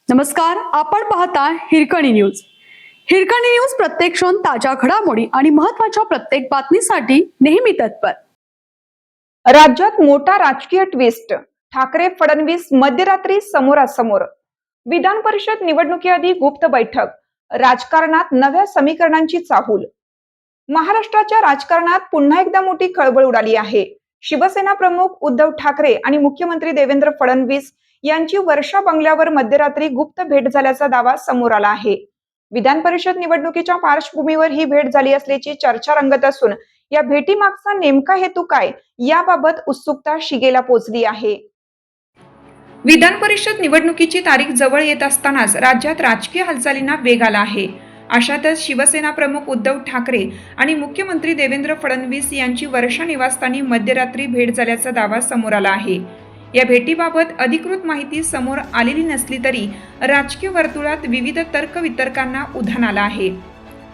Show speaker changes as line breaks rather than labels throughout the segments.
नमस्कार, आपण पाहता हिरकणी न्यूज. हिरकणी न्यूज प्रत्येक क्षण ताज्या घडामोडी आणि महत्त्वाच्या प्रत्येक बातमीसाठी नेहमी तत्पर.
राज्यात मोठा राजकीय ट्विस्ट. ठाकरे फडणवीस मध्यरात्री समोरासमोर. विधान परिषद निवडणुकीआधी गुप्त बैठक. राजकारणात नव्या समीकरणांची चाहूल. महाराष्ट्राच्या राजकारणात पुन्हा एकदा मोठी खळबळ उडाली आहे. शिवसेना प्रमुख उद्धव ठाकरे आणि मुख्यमंत्री देवेंद्र फडणवीस यांची वर्षा बंगल्यावर मध्यरात्री गुप्त भेट झाल्याचा दावा समोर आला आहे. विधान परिषद निवडणुकीच्या पार्श्वभूमीवर ही भेट झाली असल्याची चर्चा रंगत असून या भेटीमागचा नेमका हेतू काय याबाबत उत्सुकता शिगेला पोहोचली आहे. विधान परिषद निवडणुकीची तारीख जवळ येत असतानाच राज्यात राजकीय हालचालींना वेग आला आहे. अशातच शिवसेना प्रमुख उद्धव ठाकरे आणि मुख्यमंत्री देवेंद्र फडणवीस यांची वर्षा निवासस्थानी मध्यरात्री भेट झाल्याचा दावा समोर आला आहे. या भेटीबाबत अधिकृत माहिती समोर आलेली नसली तरी राजकीय वर्तुळात विविध तर्कवितर्कांना उधाण आलं आहे.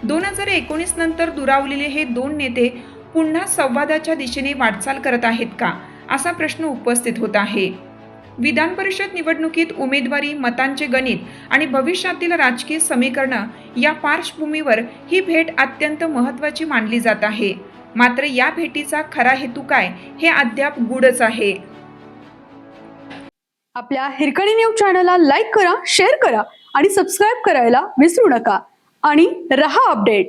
2019 नंतर दुरावलेले हे दोन नेते पुन्हा संवादाच्या दिशेने वाटचाल करत आहेत का, असा प्रश्न उपस्थित होत आहे. विधान परिषद निवडणुकीत उमेदवारी, मतांचे गणित आणि भविष्यातील राजकीय समीकरणं या पार्श्वभूमीवर ही भेट अत्यंत महत्त्वाची मानली जात आहे. मात्र या भेटीचा खरा हेतू काय हे अद्याप गूढच आहे.
आपल्या हिरकणी न्यूज चॅनलला लाईक करा, शेअर करा आणि सबस्क्राईब करायला विसरू नका आणि रहा अपडेट.